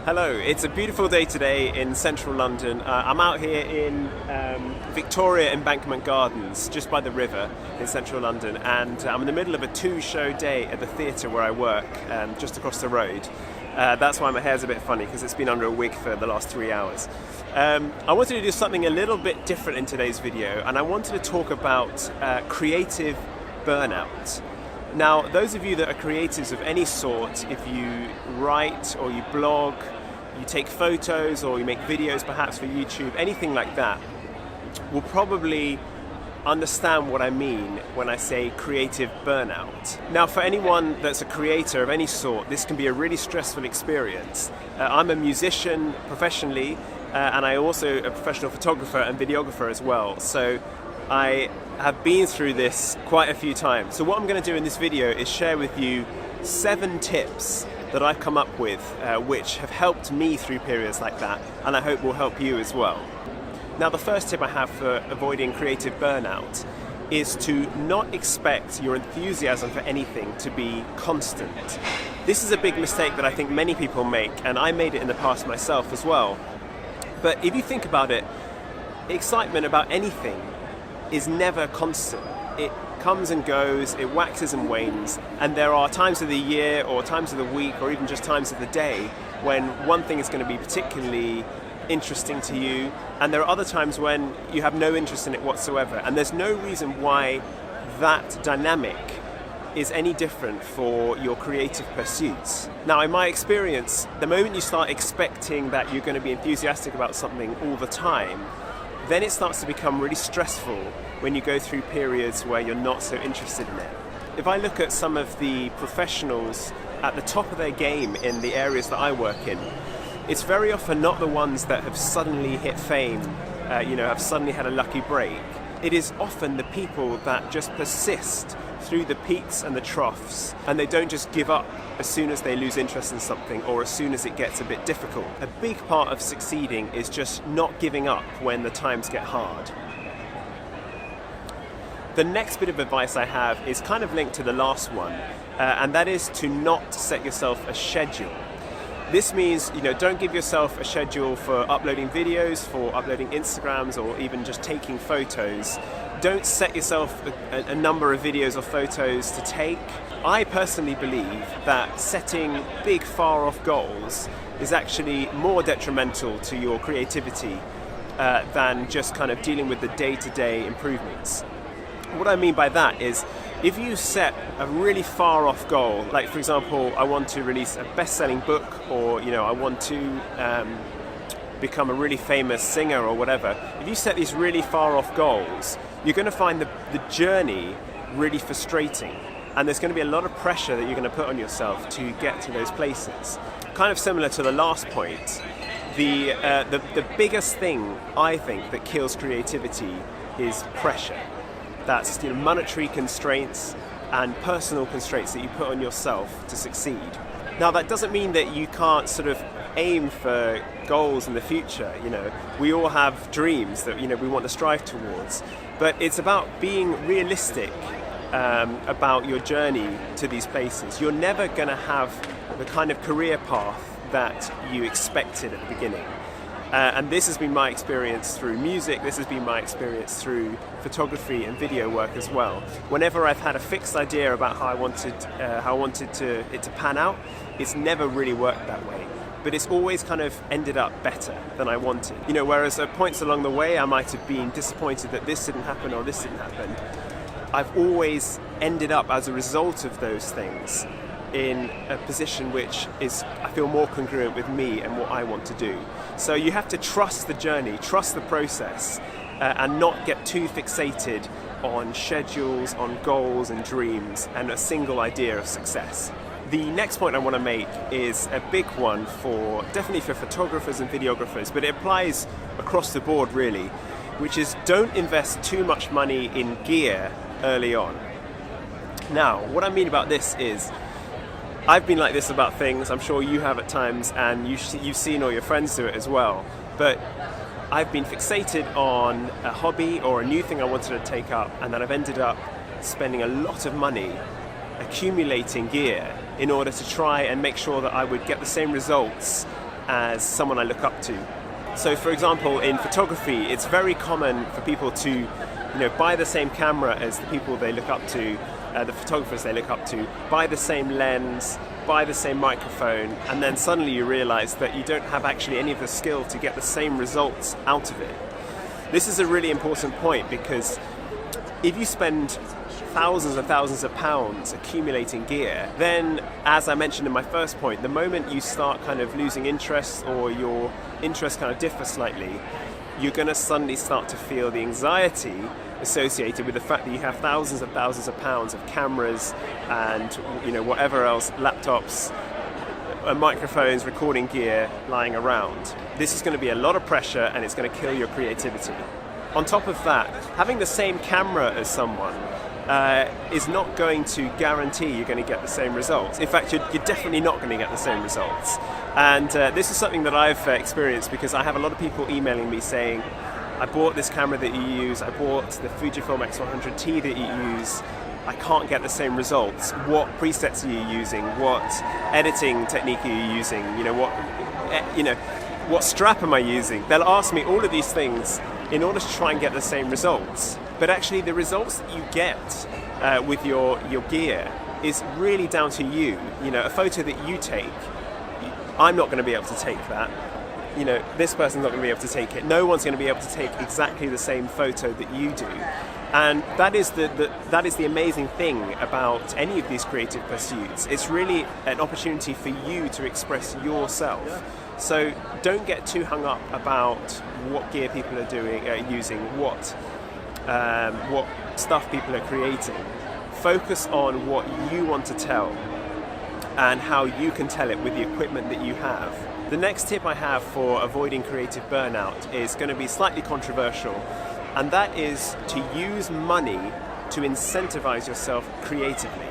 Hello, it's a beautiful day today in central London. I'm out here in Victoria Embankment Gardens, just by the river in central London, and I'm in the middle of a two-show day at the theatre where I work, just across the road. That's why my hair's a bit funny, because it's been under a wig for the last 3 hours. I wanted to do something a little bit different in today's video, and I wanted to talk about creative burnout. Now, those of you that are creatives of any sort, if you write or you blog, you take photos or you make videos perhaps for YouTube, anything like that, will probably understand what I mean when I say creative burnout. Now, for anyone that's a creator of any sort, this can be a really stressful experience. I'm a musician professionally, and I also a professional photographer and videographer as well. So I have been through this quite a few times. So what I'm going to do in this video is share with you 7 tips that I've come up with which have helped me through periods like that, and I hope will help you as well. Now, the first tip I have for avoiding creative burnout is to not expect your enthusiasm for anything to be constant. This is a big mistake that I think many people make, and I made it in the past myself as well. But if you think about it, excitement about anything is never constant. It comes and goes, it waxes and wanes, and there are times of the year or times of the week or even just times of the day when one thing is going to be particularly interesting to you, and there are other times when you have no interest in it whatsoever, and there's no reason why that dynamic is any different for your creative pursuits. Now, in my experience, the moment you start expecting that you're going to be enthusiastic about something all the time, then it starts to become really stressful when you go through periods where you're not so interested in it. If I look at some of the professionals at the top of their game in the areas that I work in, it's very often not the ones that have suddenly hit fame, have suddenly had a lucky break. It is often the people that just persist through the peaks and the troughs, and they don't just give up as soon as they lose interest in something or as soon as it gets a bit difficult. A big part of succeeding is just not giving up when the times get hard. The next bit of advice I have is kind of linked to the last one, and that is to not set yourself a schedule. This means, don't give yourself a schedule for uploading videos, for uploading Instagrams, or even just taking photos. Don't set yourself a number of videos or photos to take. I personally believe that setting big, far-off goals is actually more detrimental to your creativity than just kind of dealing with the day-to-day improvements. What I mean by that is, if you set a really far-off goal, like for example, I want to release a best-selling book, or I want to become a really famous singer or whatever, if you set these really far-off goals, you're going to find the journey really frustrating, and there's going to be a lot of pressure that you're going to put on yourself to get to those places. Kind of similar to the last point, the biggest thing I think that kills creativity is pressure. That's monetary constraints and personal constraints that you put on yourself to succeed. Now, that doesn't mean that you can't sort of aim for goals in the future. We all have dreams that we want to strive towards, but it's about being realistic about your journey to these places. You're never going to have the kind of career path that you expected at the beginning. And this has been my experience through music, this has been my experience through photography and video work as well. Whenever I've had a fixed idea about how I wanted it to pan out, it's never really worked that way. But it's always kind of ended up better than I wanted. Whereas at points along the way I might have been disappointed that this didn't happen or this didn't happen, I've always ended up, as a result of those things, in a position which is, I feel, more congruent with me and what I want to do. So you have to trust the journey, trust the process, and not get too fixated on schedules, on goals and dreams, and a single idea of success. The next point I want to make is a big one definitely for photographers and videographers, but it applies across the board really, which is don't invest too much money in gear early on. Now, what I mean about this is, I've been like this about things, I'm sure you have at times, and you've seen all your friends do it as well, but I've been fixated on a hobby or a new thing I wanted to take up, and then I've ended up spending a lot of money accumulating gear in order to try and make sure that I would get the same results as someone I look up to. So for example, in photography, it's very common for people to buy the same camera as the people they look up to, the photographers they look up to, buy the same lens, buy the same microphone, and then suddenly you realize that you don't have actually any of the skill to get the same results out of it. This is a really important point, because if you spend thousands and thousands of pounds accumulating gear, then, as I mentioned in my first point, the moment you start kind of losing interest, or your interests kind of differ slightly, you're going to suddenly start to feel the anxiety associated with the fact that you have thousands of pounds of cameras and whatever else, laptops, microphones, recording gear lying around. This is going to be a lot of pressure, and it's going to kill your creativity. On top of that, having the same camera as someone is not going to guarantee you're going to get the same results. In fact, you're definitely not going to get the same results. And this is something that I've experienced, because I have a lot of people emailing me saying, I bought this camera that you use, I bought the Fujifilm X100T that you use, I can't get the same results. What presets are you using? What editing technique are you using? What strap am I using? They'll ask me all of these things in order to try and get the same results. But actually the results that you get with your gear is really down to you. A photo that you take, I'm not going to be able to take that. This person's not going to be able to take it. No one's going to be able to take exactly the same photo that you do. And that is the amazing thing about any of these creative pursuits. It's really an opportunity for you to express yourself. So don't get too hung up about what gear people are using, what stuff people are creating. Focus on what you want to tell and how you can tell it with the equipment that you have. The next tip I have for avoiding creative burnout is going to be slightly controversial, and that is to use money to incentivize yourself creatively.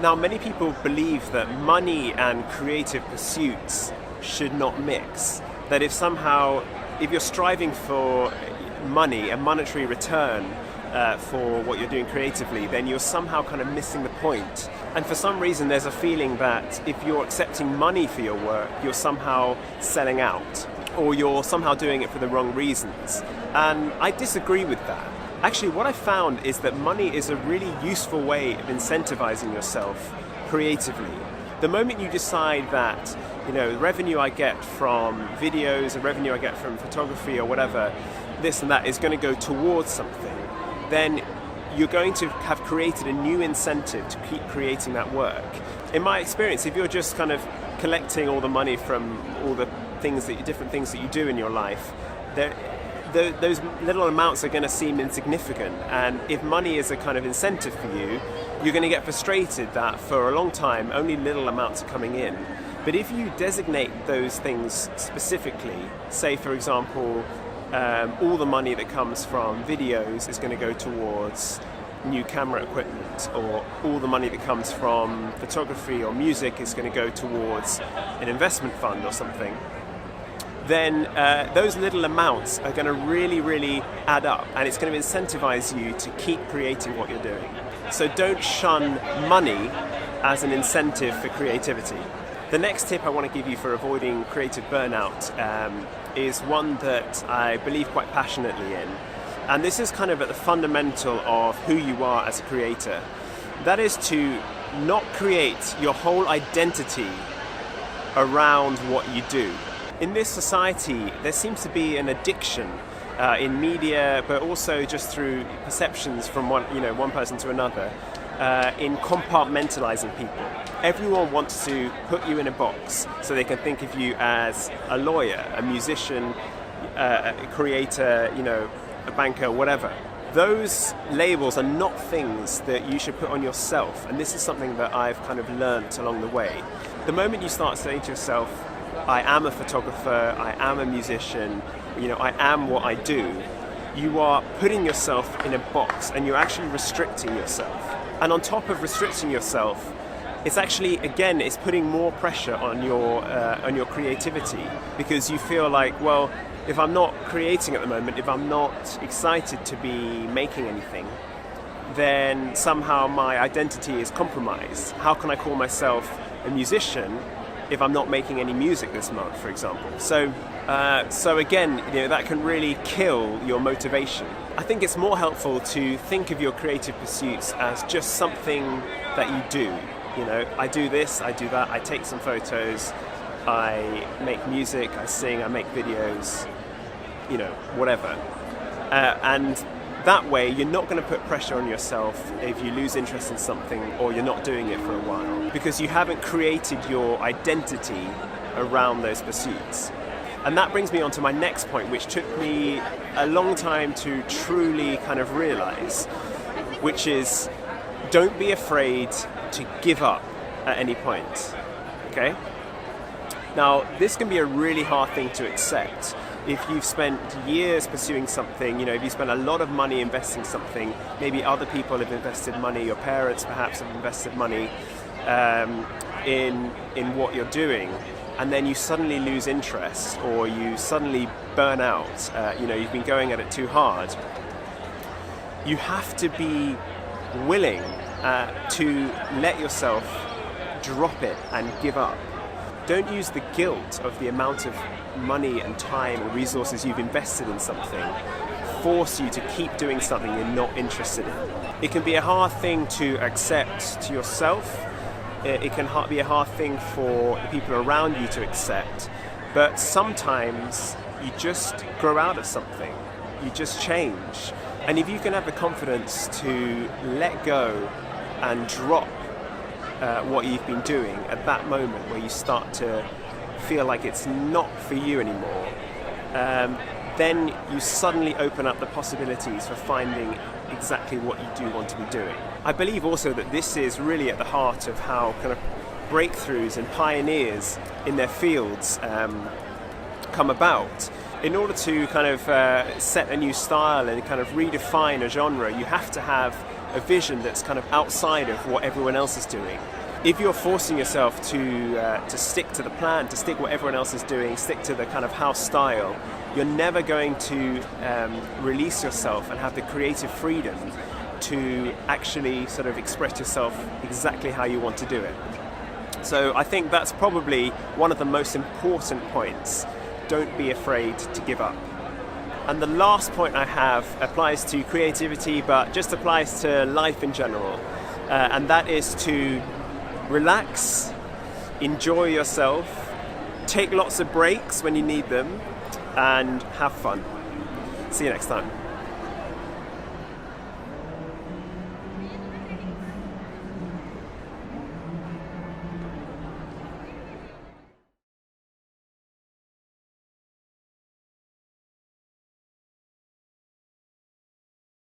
Now, many people believe that money and creative pursuits should not mix. That if you're striving for money, a monetary return for what you're doing creatively, then you're somehow kind of missing the point. And for some reason there's a feeling that if you're accepting money for your work, you're somehow selling out, or you're somehow doing it for the wrong reasons. And I disagree with that. Actually, what I found is that money is a really useful way of incentivizing yourself creatively. The moment you decide that, the revenue I get from videos, the revenue I get from photography or whatever, this and that is going to go towards something, then you're going to have created a new incentive to keep creating that work. In my experience, if you're just kind of collecting all the money from all the different things that you do in your life, those little amounts are going to seem insignificant. And if money is a kind of incentive for you, you're going to get frustrated that for a long time only little amounts are coming in. But if you designate those things specifically, say for example, all the money that comes from videos is going to go towards new camera equipment, or all the money that comes from photography or music is going to go towards an investment fund or something, then those little amounts are going to really, really add up, and it's going to incentivize you to keep creating what you're doing. So don't shun money as an incentive for creativity. The next tip I want to give you for avoiding creative burnout is one that I believe quite passionately in. And this is kind of at the fundamental of who you are as a creator. That is to not create your whole identity around what you do. In this society, there seems to be an addiction in media, but also just through perceptions from one person to another, in compartmentalizing people. Everyone wants to put you in a box so they can think of you as a lawyer, a musician, a creator, a banker, whatever. Those labels are not things that you should put on yourself, and this is something that I've kind of learnt along the way. The moment you start saying to yourself, I am a photographer, I am a musician, I am what I do, you are putting yourself in a box and you're actually restricting yourself. And on top of restricting yourself, it's actually, again, it's putting more pressure on your creativity, because you feel like, well, if I'm not creating at the moment, if I'm not excited to be making anything, then somehow my identity is compromised. How can I call myself a musician if I'm not making any music this month, for example. So again, that can really kill your motivation. I think it's more helpful to think of your creative pursuits as just something that you do. I do this, I do that, I take some photos, I make music, I sing, I make videos, whatever. And that way, you're not going to put pressure on yourself if you lose interest in something or you're not doing it for a while, because you haven't created your identity around those pursuits. And that brings me on to my next point, which took me a long time to truly kind of realize, which is don't be afraid to give up at any point, okay? Now, this can be a really hard thing to accept. If you've spent years pursuing something, if you spend a lot of money investing something, maybe other people have invested money, your parents perhaps have invested money in what you're doing, and then you suddenly lose interest or you suddenly burn out, you've been going at it too hard, you have to be willing to let yourself drop it and give up. Don't use the guilt of the amount of money and time and resources you've invested in something force you to keep doing something you're not interested in. It can be a hard thing to accept to yourself. It can be a hard thing for the people around you to accept. But sometimes you just grow out of something. You just change. And if you can have the confidence to let go and drop what you've been doing at that moment where you start to feel like it's not for you anymore, then you suddenly open up the possibilities for finding exactly what you do want to be doing. I believe also that this is really at the heart of how kind of breakthroughs and pioneers in their fields come about. In order to kind of set a new style and kind of redefine a genre, you have to have a vision that's kind of outside of what everyone else is doing. If you're forcing yourself to stick to the plan, to stick what everyone else is doing, stick to the kind of house style, you're never going to release yourself and have the creative freedom to actually sort of express yourself exactly how you want to do it. So I think that's probably one of the most important points. Don't be afraid to give up. And the last point I have applies to creativity, but just applies to life in general. And that is to relax, enjoy yourself, take lots of breaks when you need them, and have fun. See you next time.